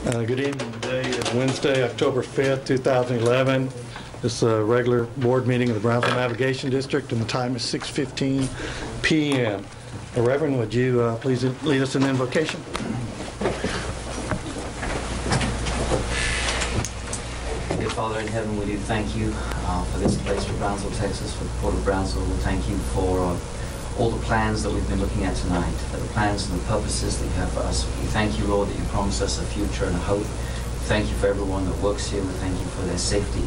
Good evening. Today is Wednesday, October 5th, 2011. This is a regular board meeting of the Brownsville Navigation District, and the time is 6:15 p.m. Reverend, would you please lead us in the invocation? Dear Father in heaven, we do thank you for this place, for Brownsville, Texas, for the Port of Brownsville. We thank you for all the plans that we've been looking at tonight, the plans and the purposes that you have for us. We thank you, Lord, that you promise us a future and a hope. We thank you for everyone that works here. We thank you for their safety,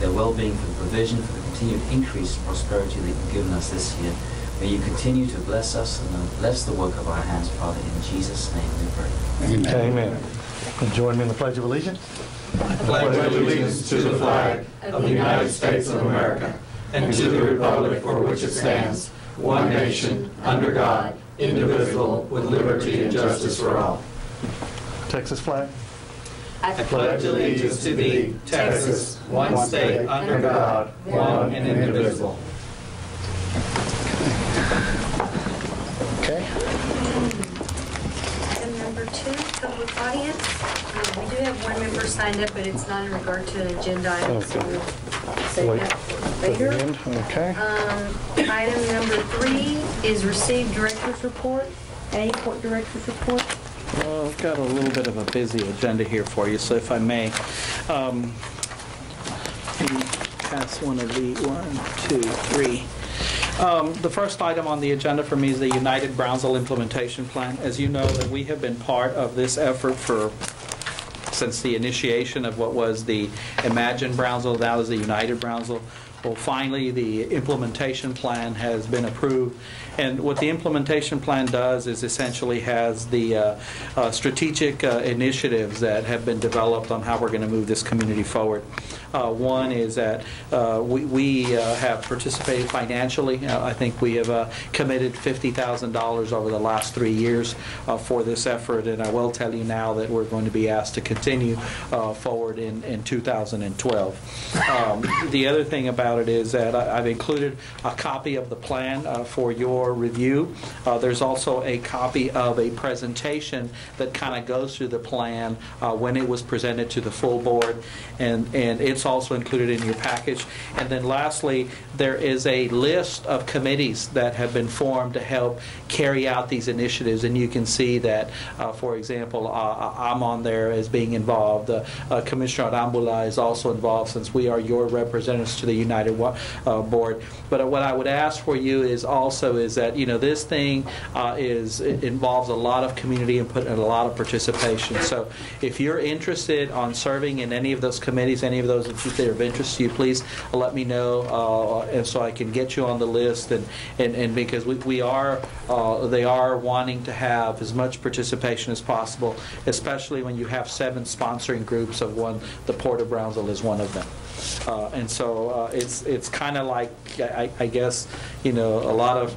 their well-being, for the provision, for the continued increased prosperity that you've given us this year. May you continue to bless us and bless the work of our hands, Father. In Jesus' name we pray. Amen. Amen. And join me in the Pledge of Allegiance. I pledge allegiance to the flag of the United States of America and to the republic for which it stands, one nation, under God, indivisible, with liberty and justice for all. Texas flag. I pledge allegiance to thee, Texas, one state, under God, one and indivisible. Okay. Item number 2, public audience. We do have one member signed up, but it's not in regard to an agenda item, so we'll save that later. Okay. Item number 3 is receive director's report. Any port director's report? Well, I've got a little bit of a busy agenda here for you, so if I may, pass one of the 1, 2, 3. The first item on the agenda for me is the United Brownsville Implementation Plan. As you know, that we have been part of this effort since the initiation of what was the Imagine Brownsville, now is the United Brownsville. Well, finally, the implementation plan has been approved. And what the implementation plan does is essentially has the strategic initiatives that have been developed on how we're going to move this community forward. One is that we have participated financially. I think we have committed $50,000 over the last 3 years for this effort, and I will tell you now that we're going to be asked to continue forward in 2012. The other thing about it is that I've included a copy of the plan for your review. There's also a copy of a presentation that kind of goes through the plan when it was presented to the full board, and it's also included in your package. And then lastly, there is a list of committees that have been formed to help carry out these initiatives, and you can see that, for example, I'm on there as being involved. Commissioner Arambula is also involved, since we are your representatives to the United Board. But what I would ask for you is that, you know, this thing involves a lot of community input and a lot of participation. So if you're interested on serving in any of those committees, any of those that are of interest to you, please let me know, and so I can get you on the list. And because they are wanting to have as much participation as possible, especially when you have 7 sponsoring groups of one. The Port of Brownsville is one of them. And so it's kind of like, I guess, you know, a lot of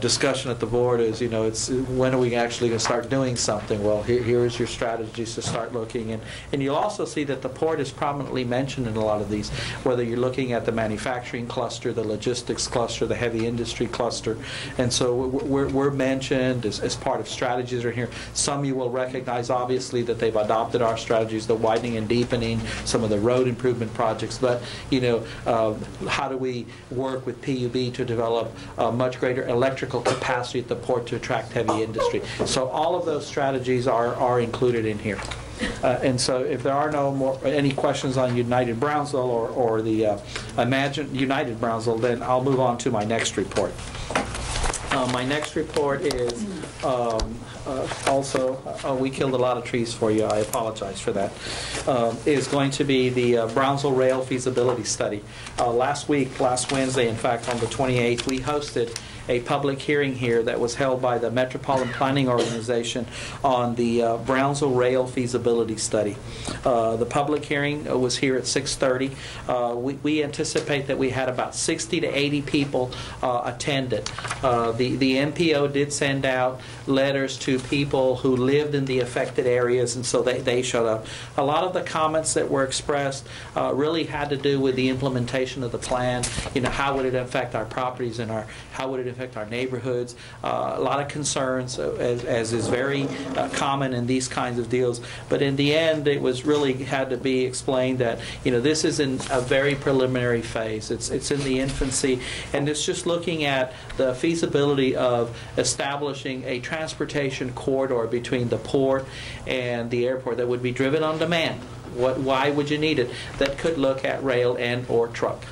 discussion at the board is, you know, it's when are we actually going to start doing something? Well, here's your strategies to start looking. And you'll also see that the port is prominently mentioned in a lot of these, whether you're looking at the manufacturing cluster, the logistics cluster, the heavy industry cluster. And so we're mentioned as part of strategies that are here. Some you will recognize, obviously, that they've adopted our strategies, the widening and deepening, some of the road improvement projects. But, you know, how do we work with PUB to develop a much greater electrical capacity at the port to attract heavy industry? So all of those strategies are included in here. And so if there are any questions on United Brownsville or the Imagine United Brownsville, then I'll move on to my next report. My next report is we killed a lot of trees for you. I apologize for that. Is going to be the Brownsville Rail Feasibility Study. Last Wednesday, in fact, on the 28th, we hosted a public hearing here that was held by the Metropolitan Planning Organization on the Brownsville Rail Feasibility Study. The public hearing was here at 6:30. We anticipate that we had about 60 to 80 people attended. The MPO did send out letters to people who lived in the affected areas, and so they showed up. A lot of the comments that were expressed really had to do with the implementation of the plan. You know, how would it affect our properties and how would it affect our neighborhoods. A lot of concerns, as is very common in these kinds of deals. But in the end, it was really had to be explained that this is in a very preliminary phase. It's in the infancy, and it's just looking at the feasibility of establishing a transportation corridor between the port and the airport that would be driven on demand. Why would you need it? That could look at rail and or truck.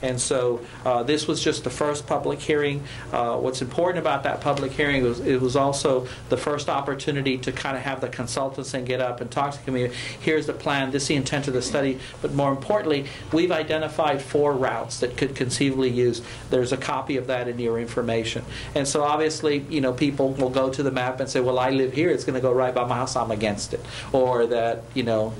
And so this was just the first public hearing. What's important about that public hearing was it was also the first opportunity to kind of have the consultants and get up and talk to the community. Here's the plan. This is the intent of the study. But more importantly, we've identified 4 routes that could conceivably use. There's a copy of that in your information. And so obviously, people will go to the map and say, well, I live here. It's going to go right by my house. I'm against it. Or that,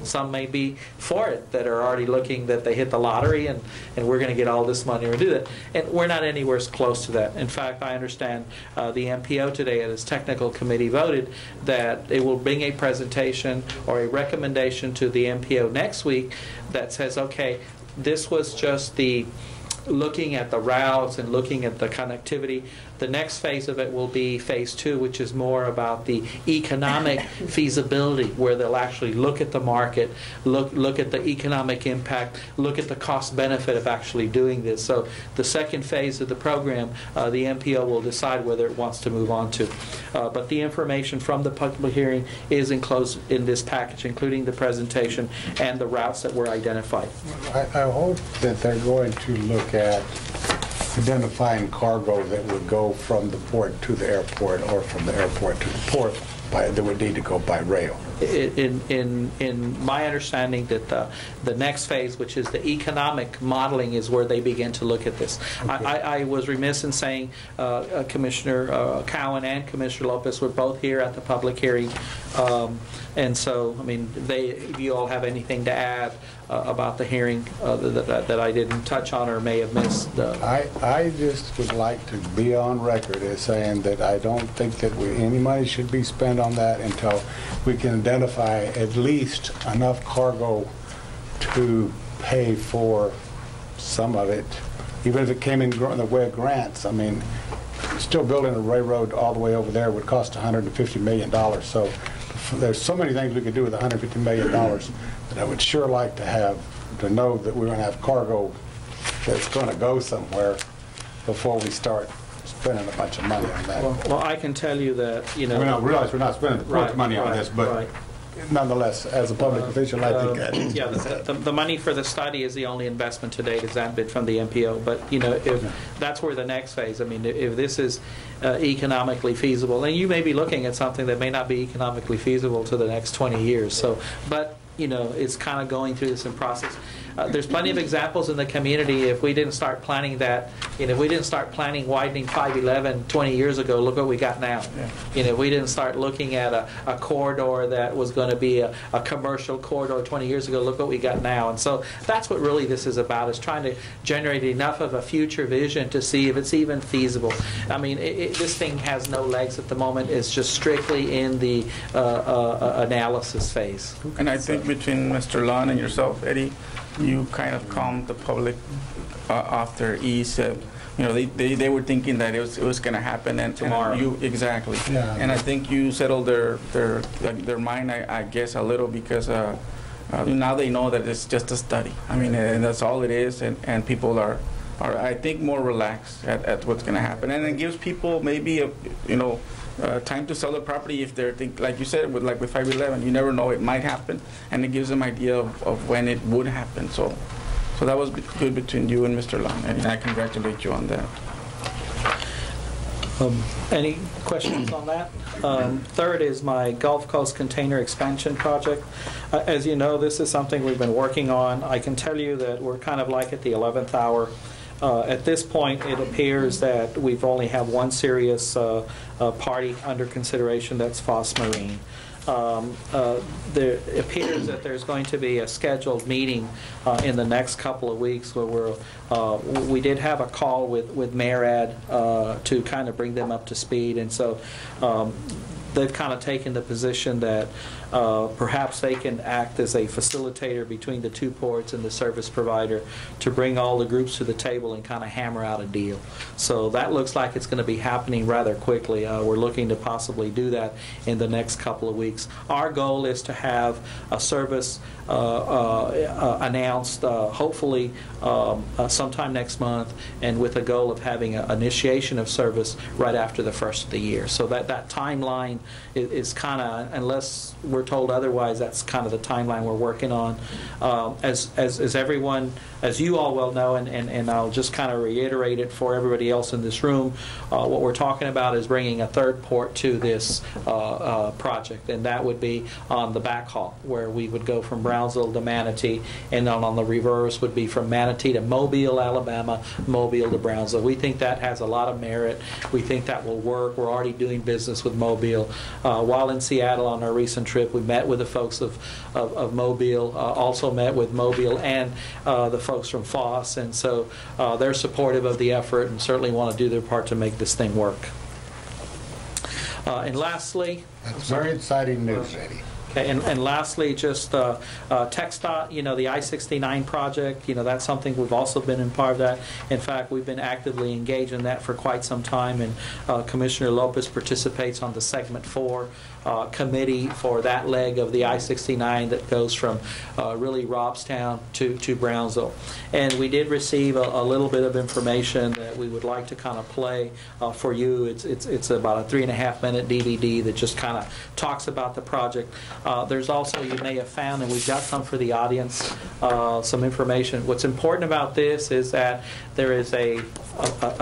some may be for it that are already looking that they hit the lottery and we're going to get all this money or do that. And we're not anywhere close to that. In fact, I understand the MPO today at its technical committee voted that it will bring a presentation or a recommendation to the MPO next week that says, okay, this was just the looking at the routes and looking at the connectivity. The next phase of it will be phase 2, which is more about the economic feasibility, where they'll actually look at the market, look at the economic impact, look at the cost benefit of actually doing this. So the second phase of the program, the MPO will decide whether it wants to move on to. But the information from the public hearing is enclosed in this package, including the presentation and the routes that were identified. I hope that they're going to look at identifying cargo that would go from the port to the airport or from the airport to the port that would need to go by rail. In my understanding that the next phase, which is the economic modeling, is where they begin to look at this. Okay. I was remiss in saying Commissioner Cowan and Commissioner Lopez were both here at the public hearing, and so if you all have anything to add about the hearing that I didn't touch on or may have missed. I just would like to be on record as saying that I don't think that any money should be spent on that until we can identify at least enough cargo to pay for some of it, even if it came in the way of grants. Still building a railroad all the way over there would cost $150 million. So there's so many things we could do with $150 million that I would sure like to know that we're going to have cargo that's going to go somewhere before we start spending a bunch of money on that. Well, I can tell you that, I realize we're not spending much money on this, but nonetheless, as a public official, I think that is. Yeah, the money for the study is the only investment to date, is that bit from the MPO. But if that's where the next phase. If this is economically feasible, and you may be looking at something that may not be economically feasible to the next 20 years. So, but it's kind of going through this in process. There's plenty of examples in the community. If we didn't start planning that, if we didn't start planning widening 511 20 years ago, look what we got now. Yeah. If we didn't start looking at a corridor that was going to be a commercial corridor 20 years ago, look what we got now. And so that's what really this is about, is trying to generate enough of a future vision to see if it's even feasible. This thing has no legs at the moment. It's just strictly in the analysis phase. And I think between Mr. Lund and yourself, Eddie, you kind of calmed the public after he said, they were thinking that it was going to happen and tomorrow. Exactly. Yeah. And I think you settled their mind, I guess, a little, because now they know that it's just a study. And that's all it is, and people are I think more relaxed at what's going to happen, and it gives people maybe time to sell the property if they're like you said, with 511, you never know, it might happen, and it gives them idea of when it would happen. So that was good between you and Mr. Long, and I congratulate you on that. Any questions on that? Third is my Gulf Coast Container Expansion Project. As you know, this is something we've been working on. I can tell you that we're kind of like at the 11th hour. At this point, it appears that we've only have one serious party under consideration, that's Foss Marine. There appears that there's going to be a scheduled meeting in the next couple of weeks where we did have a call with MARAD to kind of bring them up to speed, and so they've kind of taken the position that perhaps they can act as a facilitator between the two ports and the service provider to bring all the groups to the table and kind of hammer out a deal. So that looks like it's going to be happening rather quickly. We're looking to possibly do that in the next couple of weeks. Our goal is to have a service announced hopefully sometime next month, and with a goal of having an initiation of service right after the first of the year. So that timeline is kind of, unless we're told otherwise, that's kind of the timeline we're working on. As everyone, as you all well know, and I'll just kind of reiterate it for everybody else in this room, what we're talking about is bringing a third port to this project, and that would be on the backhaul, where we would go from Brownsville to Manatee, and then on the reverse would be from Manatee to Mobile, Alabama, Mobile to Brownsville. We think that has a lot of merit. We think that will work. We're already doing business with Mobile. While in Seattle on our recent trip, we met with the folks of Mobile, also met with Mobile and the folks from Foss, and so they're supportive of the effort and certainly want to do their part to make this thing work. And lastly, that's very exciting news, Eddie. Okay, and lastly, just TxDOT, the I-69 project, that's something we've also been in part of that. In fact, we've been actively engaged in that for quite some time, and Commissioner Lopez participates on the Segment 4 committee for that leg of the I-69 that goes from really Robstown to Brownsville. And we did receive a little bit of information that we would like to kind of play for you. It's about a 3.5-minute DVD that just kind of talks about the project. There's also, you may have found, and we've got some for the audience, some information. What's important about this is that there is a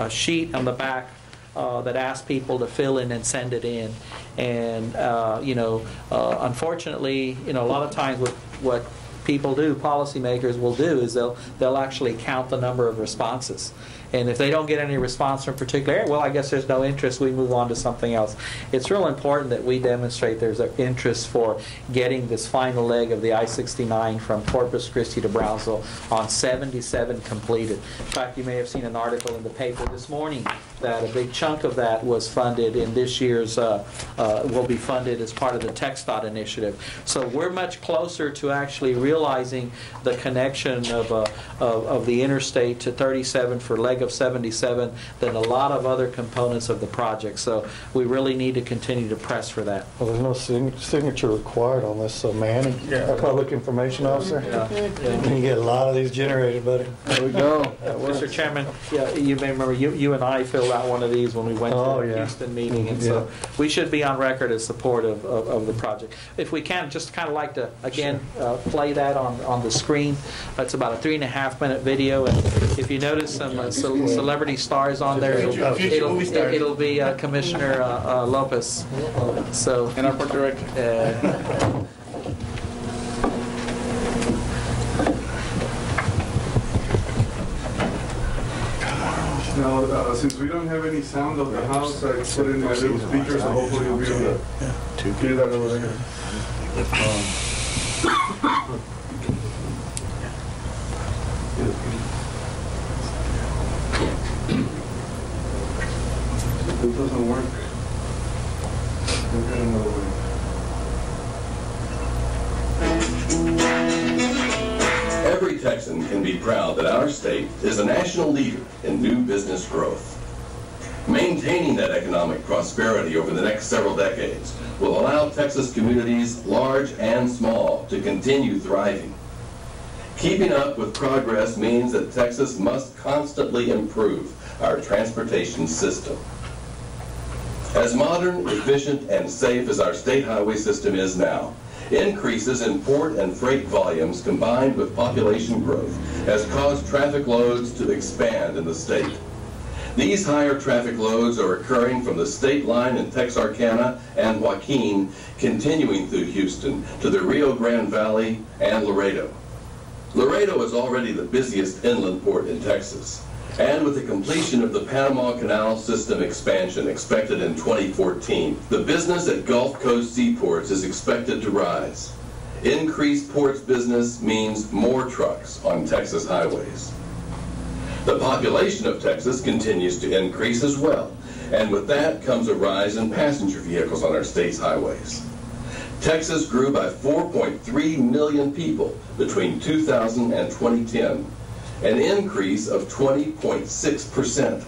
sheet on the back that asks people to fill in and send it in. And, unfortunately, a lot of times what people do, policymakers will do, is they'll actually count the number of responses. And if they don't get any response from a particular area, well, I guess there's no interest, we move on to something else. It's real important that we demonstrate there's an interest for getting this final leg of the I-69 from Corpus Christi to Brownsville on 77 completed. In fact, you may have seen an article in the paper this morning that a big chunk of that was funded in this year's, will be funded as part of the TxDOT initiative. So we're much closer to actually realizing the connection of the interstate to 37 for leg of 77 than a lot of other components of the project. So we really need to continue to press for that. Well, there's no signature required on this, so Manny, our public information officer, you get a lot of these generated, buddy. There we go. Mr. Chairman, you may remember you and I filled out one of these when we went to the Houston meeting, and so we should be on record as supportive of the project. If we can, just kind of like to again play that on the screen. It's about a 3.5-minute video, and if you notice some celebrity stars on there, it'll be Commissioner Lopez. So and our port director. Now, since we don't have any sound of the house, I put in my little speaker, so hopefully you'll be able to hear that over there. It doesn't work. We'll get another way. Every Texan can be proud that our state is a national leader in new business growth. Maintaining that economic prosperity over the next several decades will allow Texas communities, large and small, to continue thriving. Keeping up with progress means that Texas must constantly improve our transportation system. As modern, efficient, and safe as our state highway system is now, increases in port and freight volumes combined with population growth has caused traffic loads to expand in the state. These higher traffic loads are occurring from the state line in Texarkana and Joaquin, continuing through Houston to the Rio Grande Valley and Laredo. Laredo is already the busiest inland port in Texas, and with the completion of the Panama Canal System expansion expected in 2014, the business at Gulf Coast seaports is expected to rise. Increased ports business means more trucks on Texas highways. The population of Texas continues to increase as well, And with that comes a rise in passenger vehicles on our state's highways. Texas grew by 4.3 million people between 2000 and 2010, an increase of 20.6%.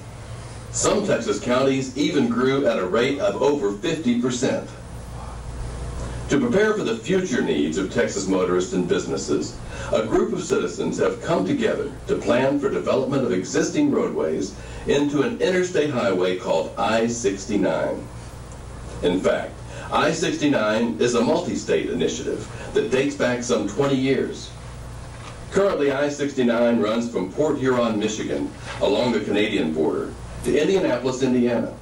Some Texas counties even grew at a rate of over 50%. To prepare for the future needs of Texas motorists and businesses, a group of citizens have come together to plan for development of existing roadways into an interstate highway called I-69. In fact, I-69 is a multi-state initiative that dates back some 20 years. Currently, I-69 runs from Port Huron, Michigan, along the Canadian border, to Indianapolis, Indiana.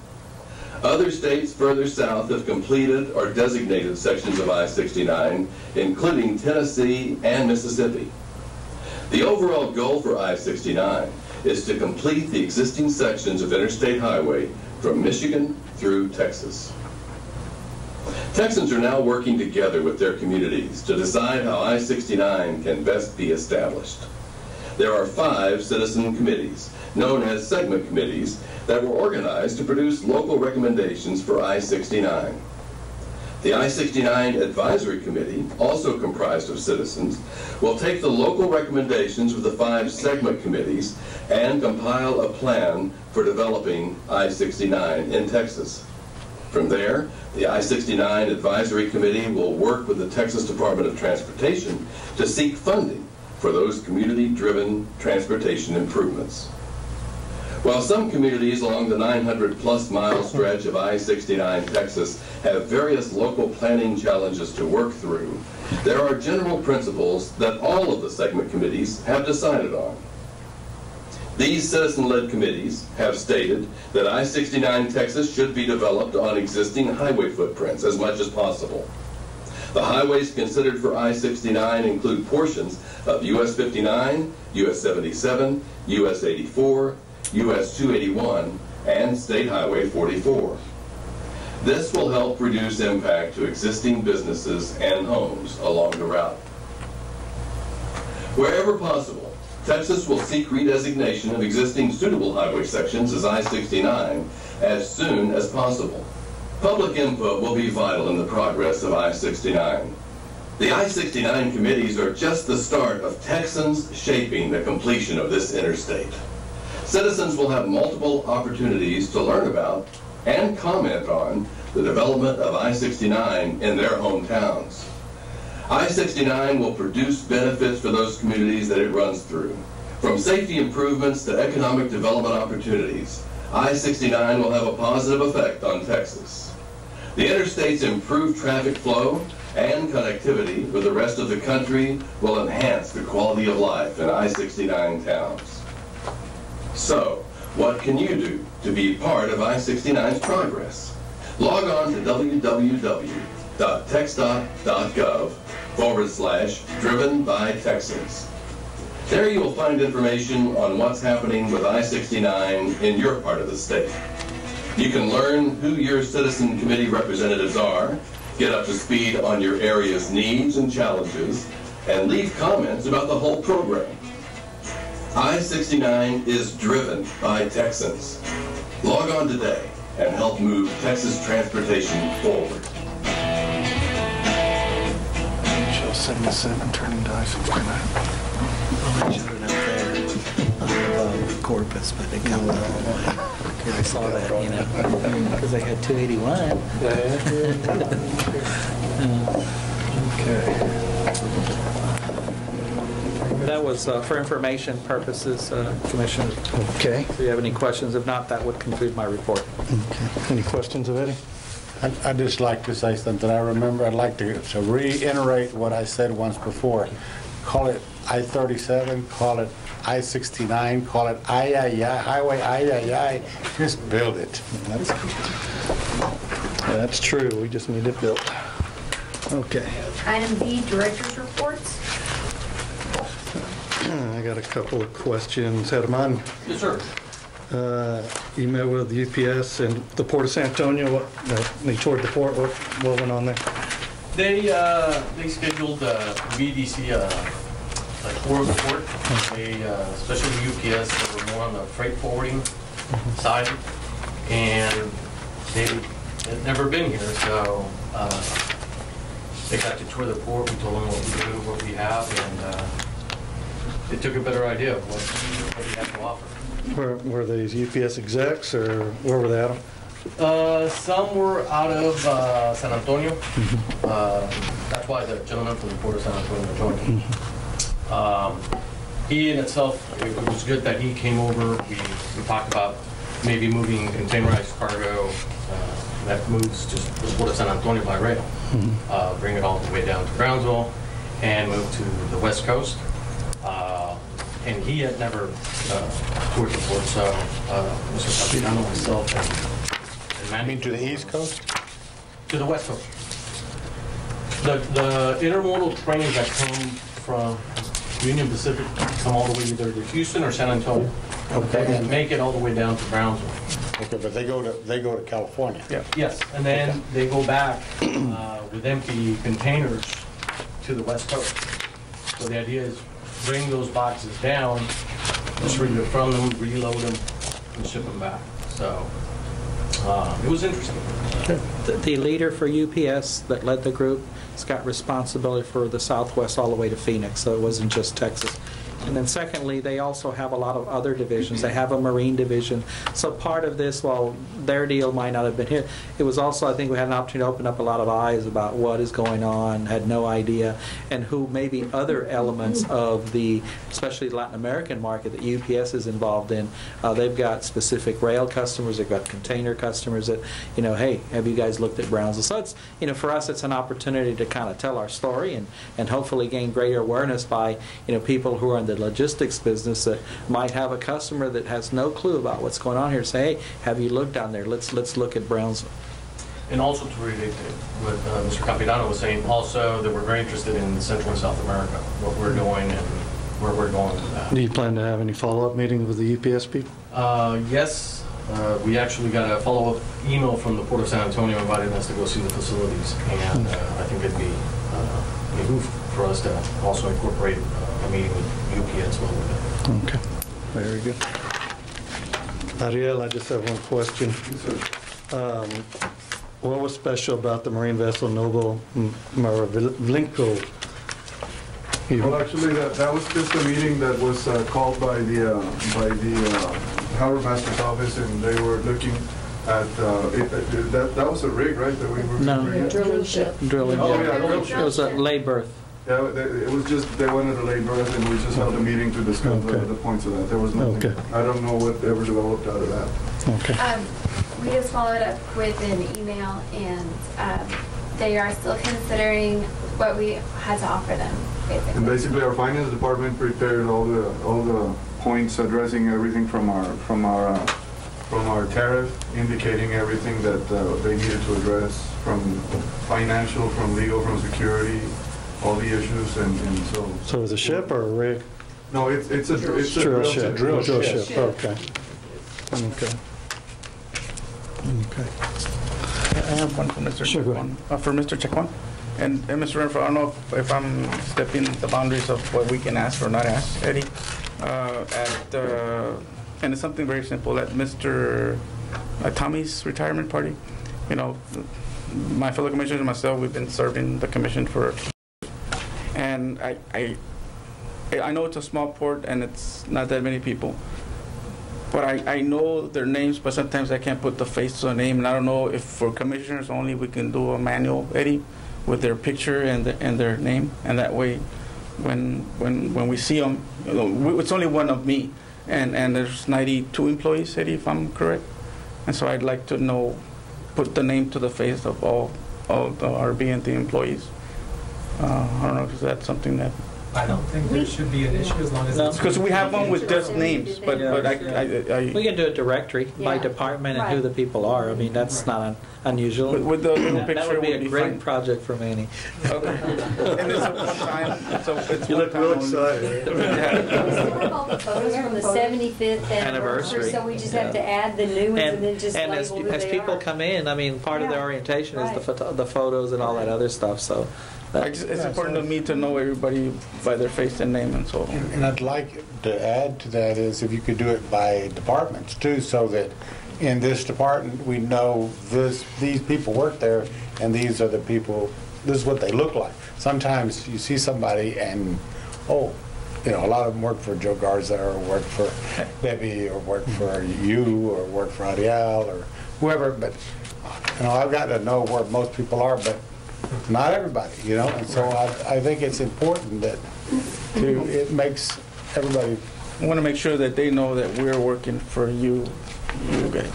Other states further south have completed or designated sections of I-69, including Tennessee and Mississippi. The overall goal for I-69 is to complete the existing sections of interstate highway from Michigan through Texas. Texans are now working together with their communities to decide how I-69 can best be established. There are 5 citizen committees, known as segment committees, that were organized to produce local recommendations for I-69. The I-69 Advisory Committee, also comprised of citizens, will take the local recommendations of the 5 segment committees and compile a plan for developing I-69 in Texas. From there, the I-69 Advisory Committee will work with the Texas Department of Transportation to seek funding for those community-driven transportation improvements. While some communities along the 900-plus mile stretch of I-69 Texas have various local planning challenges to work through, there are general principles that all of the segment committees have decided on. These citizen-led committees have stated that I-69 Texas should be developed on existing highway footprints as much as possible. The highways considered for I-69 include portions of US 59, US 77, US 84, US 281, and State Highway 44. This will help reduce impact to existing businesses and homes along the route. Wherever possible, Texas will seek redesignation of existing suitable highway sections as I-69 as soon as possible. Public input will be vital in the progress of I-69. The I-69 committees are just the start of Texans shaping the completion of this interstate. Citizens will have multiple opportunities to learn about and comment on the development of I-69 in their hometowns. I-69 will produce benefits for those communities that it runs through. From safety improvements to economic development opportunities, I-69 will have a positive effect on Texas. The interstate's improved traffic flow and connectivity with the rest of the country will enhance the quality of life in I-69 towns. So, what can you do to be part of I-69's progress? Log on to www.texdot.gov/driven by Texans. There you will find information on what's happening with I-69 in your part of the state. You can learn who your citizen committee representatives are, get up to speed on your area's needs and challenges, and leave comments about the whole program. I-69 is driven by Texans. Log on today and help move Texas transportation forward. 77 turning to I-69. Well, they showed it up there above Corpus, but it comes all the way. Because I saw that, you know, because they had 281. Okay. That was for information purposes, Commissioner. Okay. If you have any questions, if not, that would conclude my report. Okay. Any questions of Eddie? I'd just like to say something. I remember I'd like to reiterate what I said once before. Call it I-37, call it I-69, call it Highway I. Just build it. That's true. We just need it built. Okay. Item B, Director's Reports. I got a couple of questions. Had them on. Yes, sir. Email with UPS and the Port of San Antonio. They toured the port. What went on there? They scheduled BDC like tour of the port. They especially UPS, they were more on the freight forwarding side, and they had never been here, so they got to tour the port. We told them what we do, what we have, and they took a better idea of what we have to offer. Were these UPS execs, or where were they out of? Some were out of San Antonio. That's why the gentleman from the Port of San Antonio joined. He in itself, it was good that he came over. We talked about maybe moving containerized cargo that moves just the Port of San Antonio by rail, bring it all the way down to Brownsville, and move to the West Coast. And he had never toured the port, so Mr. Capitano, myself, and You mean to the East Coast? to the West Coast. The intermodal trains that come from Union Pacific come all the way either to Houston or San Antonio. Okay. And make it all the way down to Brownsville. Okay, but they go to California. Yeah. Yes, and then they go back with empty containers to the West Coast. So the idea is bring those boxes down, distribute from them, reload them, and ship them back. So it was interesting. The leader for UPS that led the group has got responsibility for the Southwest all the way to Phoenix, so it wasn't just Texas. And then secondly, they also have a lot of other divisions. They have a marine division. So part of this, while their deal might not have been here, it was also, I think we had an opportunity to open up a lot of eyes about what is going on, had no idea, and who maybe other elements of the, especially Latin American market that UPS is involved in. They've got specific rail customers, they've got container customers that, hey, have you guys looked at Brownsville? So it's, for us, it's an opportunity to kind of tell our story and hopefully gain greater awareness by, people who are in the logistics business that might have a customer that has no clue about what's going on here. Say, hey, have you looked down there? Let's look at Brownsville. And also to relate to what Mr. Capitano was saying, also that we're very interested in Central and South America, what we're doing and where we're going with that. Do you plan to have any follow-up meetings with the UPS people? Yes, we actually got a follow-up email from the Port of San Antonio inviting us to go see the facilities, and I think it'd be behoove for us to also incorporate a meeting with UPS while we're there. Okay, very good. Ariel, I just have one question. What was special about the marine vessel Noble Maravlinko? Well, actually, that was just a meeting that was called by the Harbor Master's office, and they were looking at that was a rig, right? That we were No, Drilling ship. drilling. Oh, yeah, drilling It was a lay berth. Yeah, it was just they wanted a lay berth, and we just held a meeting to discuss the points of that. There was nothing. Okay. I don't know what ever developed out of that. Okay. We just followed up with an email, and they are still considering what we had to offer them, basically. And basically, our finance department prepared all the points addressing everything from our tariff, indicating everything that they needed to address, from financial, from legal, from security, all the issues, and so. So it was a ship or a rig? No, it's a Drill ship. Drill ship. Okay. Okay. Okay. I have one for Mr. Sure, go Chacon. For Mr. Chacon. And Mr. Renfro, I don't know if I'm stepping the boundaries of what we can ask or not ask, Eddie. And it's something very simple. At Mr. Tommy's retirement party, my fellow commissioners and myself, we've been serving the commission for, and I know it's a small port and it's not that many people, but I know their names, but sometimes I can't put the face to the name, and I don't know if for commissioners only we can do a manual, Eddie, with their picture and their name, and that way, when we see them, it's only one of me, and there's 92 employees, Eddie, if I'm correct, and so I'd like to know, put the name to the face of all of our BND employees. I don't know if that's something that. I don't think there should be an issue as long as it's... Because we have one with just names, but We can do a directory by department and who the people are. I mean, that's not unusual. With the little picture, that would be a great fine. project for Manny. Okay. And it's one time. You look real excited. We still have all the photos from the 75th anniversary, so we just have to add the new ones and then just label who as they people are. come in, I mean, part of their orientation is the photos and all that other stuff. So It's important to me to know everybody by their face and name and so on. And I'd like to add to that is if you could do it by departments too, so that in this department, we know these people work there, and these are the people, this is what they look like. Sometimes you see somebody and, oh, you know, a lot of them work for Joe Garza, or work for Debbie, or work for you, or work for Ariel, or whoever, but, you know, I've got to know where most people are, but not everybody, you know, and so I think it's important that it makes everybody. I want to make sure that they know that we're working for you guys.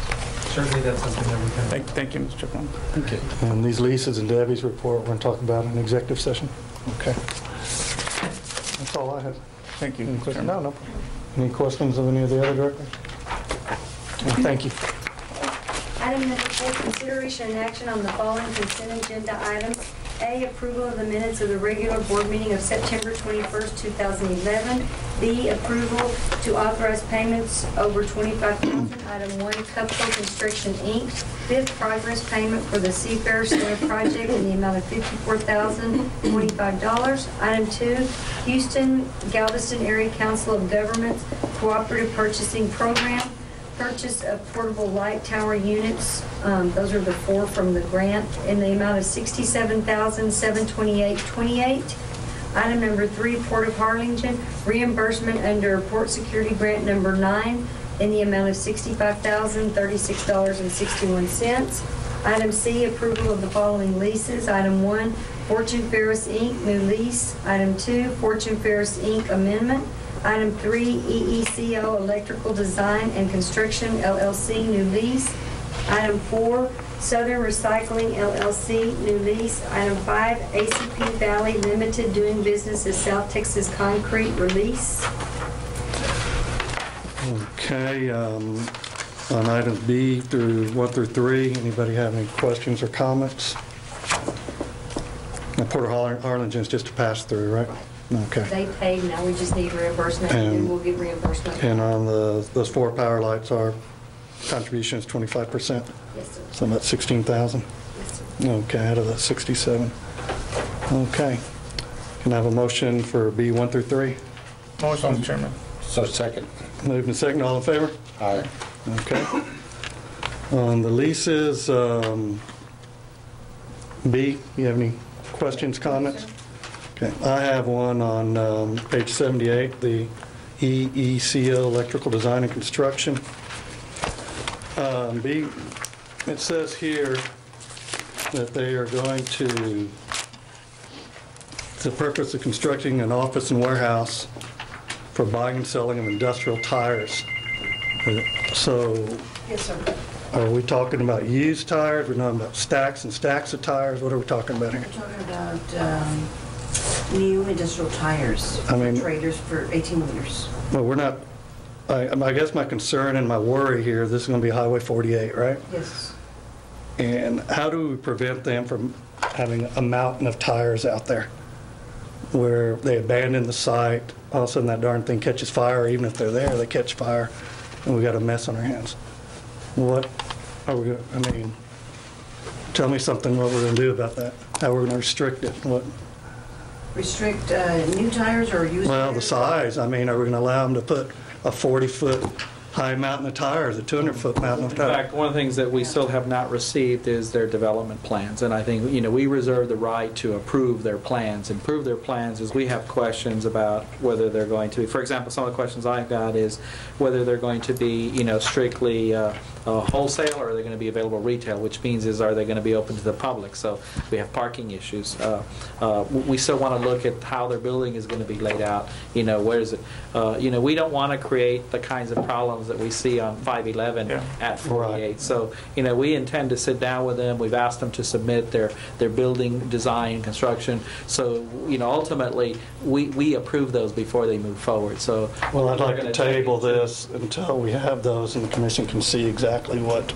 Certainly that's something that we can. Thank you, Mr. Chairman. Okay. And these leases and Debbie's report, we're going to talk about in executive session? Okay. That's all I have. Thank you. Any questions? No problem. Any questions of any of the other directors? Thank you. Item number 4, consideration and action on the following consent agenda items. A, approval of the minutes of the regular board meeting of September 21st, 2011. B, approval to authorize payments over $25,000. Item 1, Cupco Construction, Inc. Fifth progress payment for the Seafair Center project in the amount of $54,025. Item 2, Houston Galveston Area Council of Governments Cooperative Purchasing Program. Purchase of portable light tower units. Those are the 4 from the grant in the amount of $67,728.28. Item number 3, Port of Harlingen, reimbursement under Port Security Grant number 9 in the amount of $65,036.61. Item C, approval of the following leases. Item 1, Fortune Ferris Inc., new lease. Item 2, Fortune Ferris Inc., amendment. Item 3, EECO Electrical Design and Construction LLC, new lease. Item 4, Southern Recycling LLC, new lease. Item 5, ACP Valley Limited, doing business as South Texas Concrete, release. Okay, on items B through 1 through 3, anybody have any questions or comments? Now, Port of Harlingen is just a pass-through, right? Okay. They paid, now we just need reimbursement, and then we'll get reimbursement. And on those 4 power lights, our contribution is 25%? Yes, sir. So about 16,000? Yes, sir. Okay, out of that 67. Okay. Can I have a motion for B 1 through 3? Motion, Mr. Chairman. So second. Moved and second, all in favor? Aye. Okay. On the leases, B, you have any questions, comments? Okay, I have one on page 78, the EECO Electrical Design and Construction. B, it says here that they are going to, the purpose of constructing an office and warehouse for buying and selling of industrial tires. So, Yes, sir. are we talking about used tires? We're talking about stacks and stacks of tires? What are we talking about here? We're talking about new industrial tires for traders for 18-wheelers. Well, we're not, I guess my concern and my worry here, this is going to be Highway 48, right? Yes. And how do we prevent them from having a mountain of tires out there where they abandon the site, all of a sudden that darn thing catches fire, even if they're there, they catch fire, and we got a mess on our hands? What are we going to, I mean, tell me something what we're going to do about that, how we're going to restrict it. What? Restrict new tires or used Well, tires? the size, I mean, are we going to allow them to put a 40-foot high mountain of tires, a 200-foot mountain of In tires? fact, one of the things that we still have not received is their development plans, and I think, you know, we reserve the right to approve their plans. And approve their plans is we have questions about whether they're going to be, for example, some of the questions I've got is whether they're going to be, you know, strictly wholesale, or are they going to be available retail, which means is are they going to be open to the public? So we have parking issues. We still want to look at how their building is going to be laid out. You know, where is it? You know, we don't want to create the kinds of problems that we see on 511 at 48. Right. So, you know, we intend to sit down with them. We've asked them to submit their building design, construction. So, you know, ultimately, we approve those before they move forward. So, well, I'd like to table this until we have those and the commission can see exactly what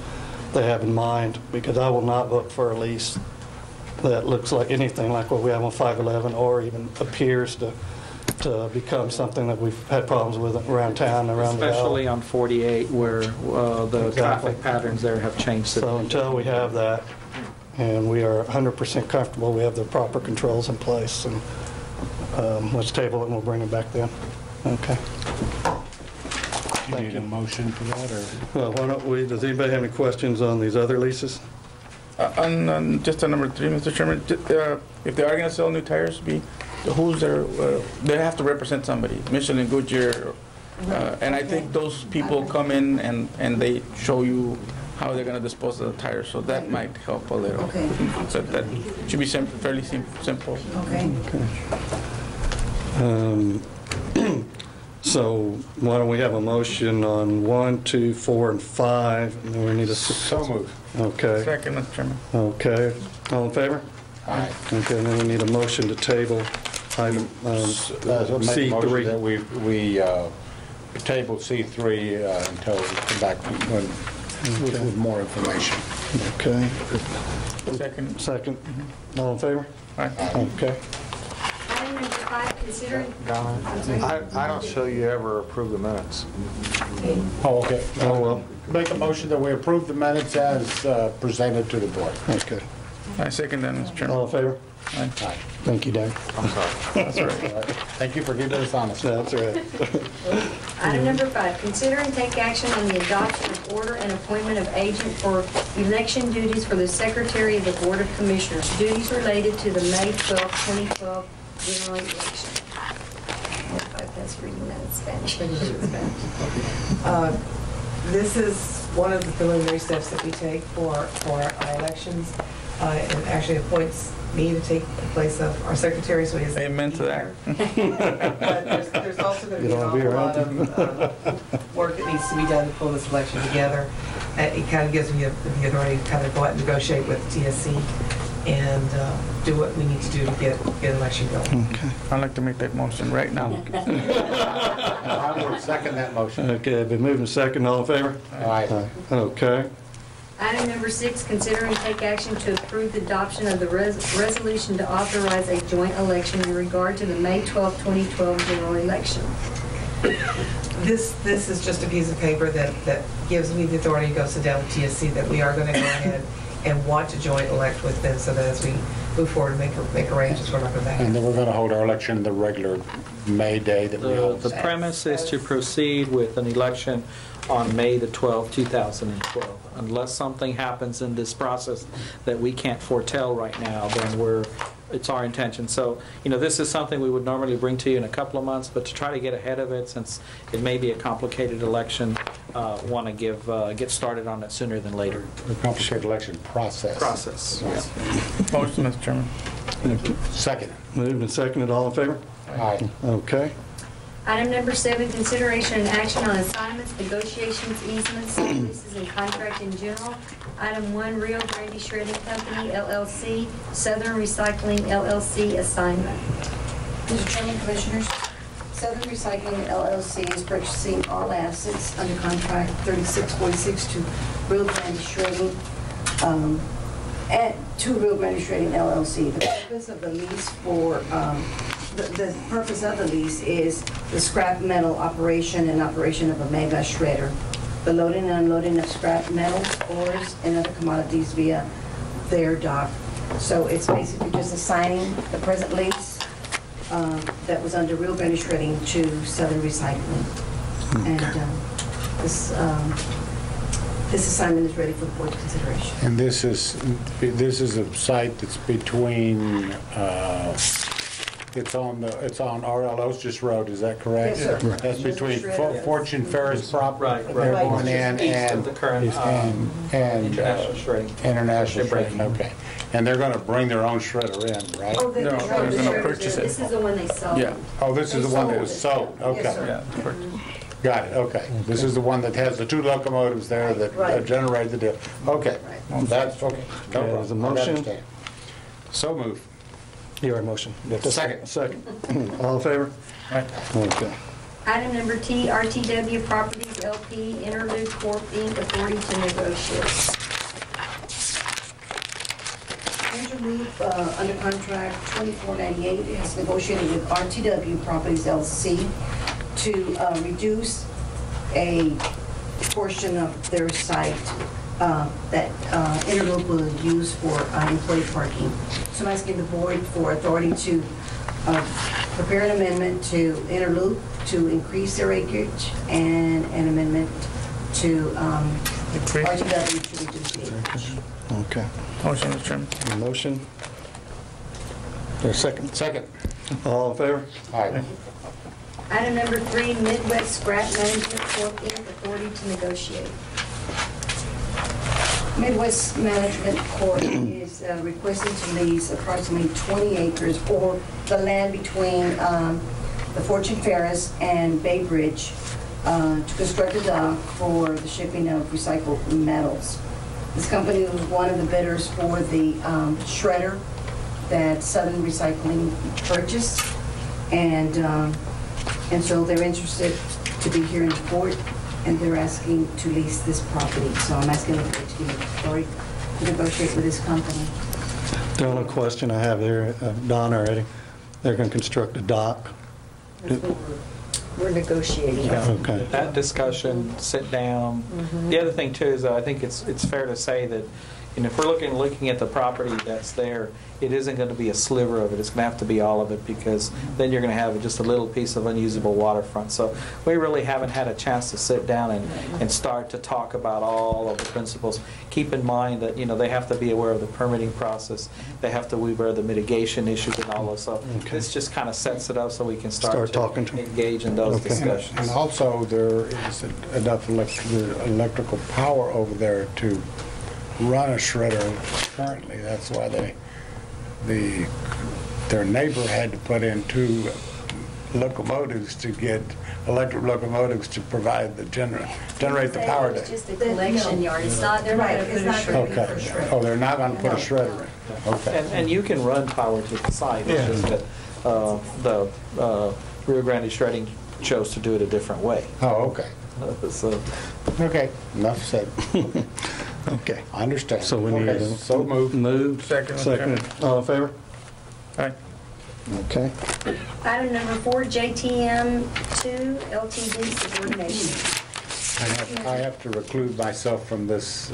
they have in mind, because I will not vote for a lease that looks like anything like what we have on 511 or even appears to become something that we've had problems with around town, around the valley. Especially on 48 where the traffic patterns there have changed. So until we have that and we are 100% comfortable, we have the proper controls in place, and let's table it and we'll bring it back then. Okay. You need a motion for that, or? Well, why don't we, does anybody have any questions on these other leases? Just on number 3, Mr. Chairman, if they are going to sell new tires, who's their, they have to represent somebody, Michelin, Goodyear, and I think those people come in and they show you how they're going to dispose of the tires, so that might help a little. Okay. So that should be fairly simple. Okay. So why don't we have a motion on 1, 2, 4, and 5, and then we need a... So moved. Okay. Second, Mr. Chairman. Okay. All in favor? Aye. Okay, and then we need a motion to table item Make a motion C3. that we table C3 until we come back with more information. Okay. Second. Second. All in favor? Aye. Okay. Item number 5, considering... I don't show you ever approve the minutes. Oh, okay. Oh, well. Make a motion that we approve the minutes as presented to the board. Okay. I second that, Mr. Chairman. All in favor? Aye. Aye. Thank you, Dan. I'm sorry. That's all right. Thank you for keeping us honest. That's right. Item number 5, consider and take action on the adoption of order and appointment of agent for election duties for the Secretary of the Board of Commissioners, duties related to the May 12, 2012 general election. That's reading that in Spanish. This is one of the preliminary steps that we take for our elections. It actually appoints me to take the place of our secretary, so he has... Amen to that. But there's also going to be an awful lot of work that needs to be done to pull this election together. It kind of gives me the authority to kind of go out and negotiate with TSC and do what we need to do to get an election going. Okay. I'd like to make that motion right now. I will second that motion. Okay, been moved and second. All in favor? Aye. Okay. Item number 6, consider and take action to approve the adoption of the resolution to authorize a joint election in regard to the May 12, 2012 general election. This is just a piece of paper that gives me the authority to go sit down with TSC that we are going to go ahead and want to joint elect with them, so that as we move forward and make arrangements, we're not going to back. And then we're going to hold our election the regular May day that we hold. The premise is to proceed with an election on May the 12th, 2012. Unless something happens in this process that we can't foretell right now, then it's our intention. So, this is something we would normally bring to you in a couple of months, but to try to get ahead of it, since it may be a complicated election, want to get started on it sooner than later. A complicated election process. Yeah. Motion, Mr. Chairman. Second. Moved and seconded. All in favor? Aye. Okay. Item number 7, consideration and action on assignments, negotiations, easements, leases, and contract in general. Item 1, Rio Grande Shredding Company, LLC, Southern Recycling, LLC assignment. Mr. Chairman, Commissioners, Southern Recycling LLC is purchasing all assets under contract 3646 to Rio Grande Shredding, to Rio Grande Shredding LLC. The purpose of the lease the purpose of the lease is the scrap metal operation and operation of a mega shredder, the loading and unloading of scrap metals, ores, and other commodities via their dock. So it's basically just assigning the present lease that was under Rio Grande Shredding to Southern Recycling. Okay. And this assignment is ready for the board's consideration. And this is a site that's between. It's on R.L. Ostis Road, is that correct? Yes, sir. Right. That's between Fortune Ferris property. Right. They're going in East of the current International Shredding. International Shredding, okay. And they're going to bring their own shredder in, right? Oh, they're No, going they're gonna purchase it. This is the one they sold. Yeah. Oh, this is the one that was sold, okay. Yes, sir. Yeah. Got it, okay. This is the one that has the 2 locomotives there that Right. generated the deal. Okay, that's, okay. No Okay, there's a problem. I motion. understand. So move. Your motion. Second. Second. All in favor? Aye. Okay. Item number T, RTW Properties LP, Interlude Corp. Inc., authority to negotiate. Interlude, under contract 2498, has negotiated with RTW Properties LC to reduce a portion of their site that Interloop will use for employee parking. So I'm asking the board for authority to prepare an amendment to interloop to increase their acreage and an amendment to RGW to reduce the acreage. Okay. Motion, Mr. Chairman. Motion. There's a second? Second. All in favor? Aye. Item number 3, Midwest Scrap Management Corp. Inc. authority to negotiate. Midwest Management Corp. is requesting to lease approximately 20 acres or the land between the Fortune Ferris and Bay Bridge to construct a dock for the shipping of recycled metals. This company was one of the bidders for the shredder that Southern Recycling purchased, and so they're interested to be here in court, and they're asking to lease this property. So I'm asking the court to give me authority to negotiate with this company. The only question I have there, Don already, they're going to construct a dock. That's what we're negotiating. Yeah. Okay. That discussion, sit down. The other thing too is I think it's fair to say that, you know, if we're looking at the property that's there, it isn't going to be a sliver of it. It's going to have to be all of it, because then you're going to have just a little piece of unusable waterfront. So we really haven't had a chance to sit down and start to talk about all of the principles. Keep in mind that, you know, they have to be aware of the permitting process. They have to be aware of the mitigation issues and all of that. So this just kind of sets it up so we can start talking to engage in those discussions. And also, there is enough electrical power over there to run a shredder currently. That's why their neighbor had to put in 2 locomotives to get electric locomotives to provide the generate the power. It's just a collection yard. It's not, they're not going to put a shredder. Okay. Oh, they're not going to put a shredder in. Okay. And you can run power to the site. It's just that the Rio Grande Shredding chose to do it a different way. Oh, okay. So, okay. Enough said. Okay. I understand. So we need okay. So moved. Moved. Second. All in favor? Aye. Okay. Item number 4, JTM2 LTD subordination. I have to reclude myself from this.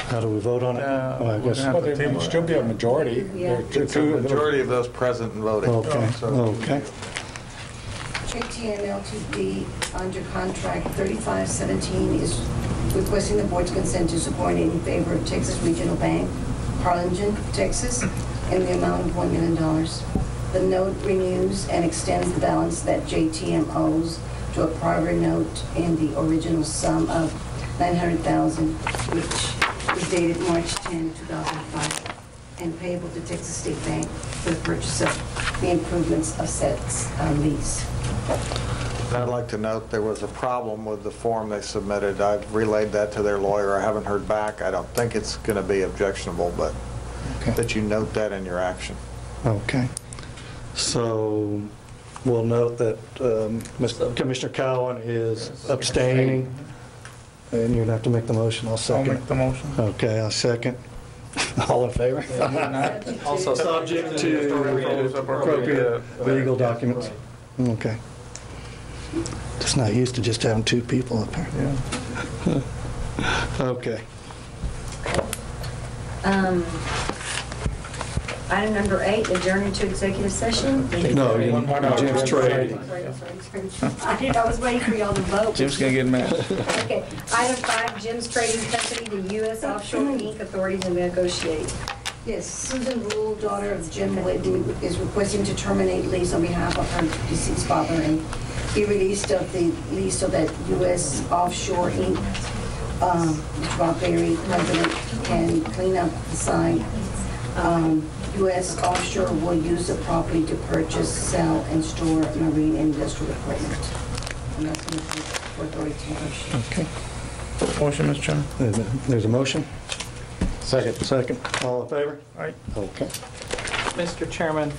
How do we vote on it? I guess. Well, there will still be a majority. Yeah. It's a majority of those present and voting. Okay. Okay. JTN Ltd. under contract 3517 is requesting the board's consent to subordinate in favor of Texas Regional Bank, Harlingen, Texas, in the amount of $1 million. The note renews and extends the balance that JTM owes to a prior note in the original sum of $900,000, which is dated March 10, 2005, and payable to Texas State Bank for the purchase of the improvements of said lease. I'd like to note there was a problem with the form they submitted. I've relayed that to their lawyer. I haven't heard back. I don't think it's going to be objectionable, but that you note that in your action. Okay. So we'll note that Commissioner Cowan is abstaining, and you're going to have to make the motion. I'll second. I'll make the motion. Okay, I'll second. All in favor? also Subject to appropriate legal documents. Okay. Just not used to just having 2 people up here. Yeah. Okay. Item number 8, adjourn into executive session. No, Jim's trading. I was waiting for y'all to vote. Jim's going to get mad. Okay. Item 5, Jim's Trading Company, the U.S. Offshore Inc. authority to negotiate. Yes, Susan Rule, daughter of Jim Whitten, is requesting to terminate lease on behalf of her deceased father and be released of the lease so that U.S. Offshore Inc., Mr. Bob Berry, president, can clean up the site. U.S. Offshore will use the property to purchase, sell, and store marine and industrial equipment. And that's going to be for authority to negotiate. Okay. Motion, Mr. Chairman. There's a motion? Second. Second. All in favor? Aye. Okay. Mr. Chairman,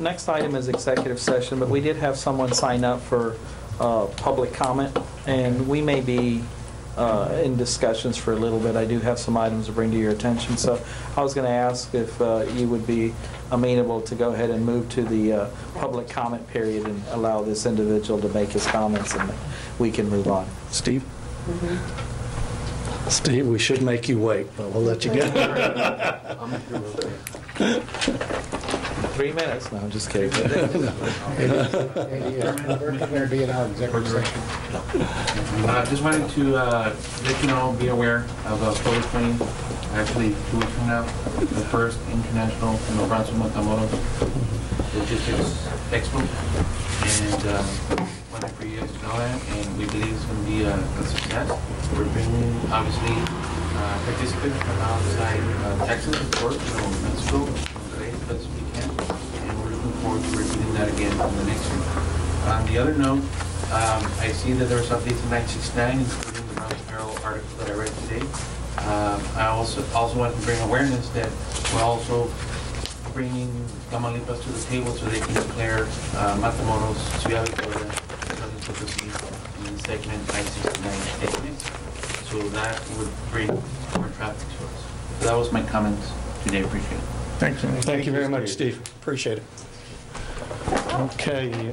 next item is executive session, but we did have someone sign up for public comment, and we may be in discussions for a little bit. I do have some items to bring to your attention, so I was going to ask if you would be amenable to go ahead and move to the public comment period and allow this individual to make his comments, and we can move on. Steve? Steve, we should make you wait, but we'll let you go. 3 minutes. No, I'm just kidding. We're going to be in our executive session. Just wanted to let you know, be aware of October 20th, actually 2 weeks from now, the first international Brownsville Matamoros Logistics Expo. And wanted for you guys to know that, and we believe it's going to be a success. We're bringing, obviously, participants from outside Texas, of course, Mexico, great, as we can, and we're looking forward to repeating that again in the next year. On the other note, I see that there was updates in 969, including the Brownsville Herald article that I read today. I also want to bring awareness that we're also bringing Tamaulipas to the table so they can declare Matamoros, Ciudad Victoria, Southern Potosí, in segment 969 ethnic. So that would bring more traffic to us. So that was my comments today. Appreciate it. Thank you. Thank you very much, Steve. Appreciate it. Okay.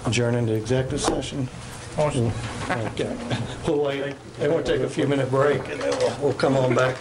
Adjourn into executive session. Motion. Okay. We'll wait. They want to take a few minute break and then we'll come on back.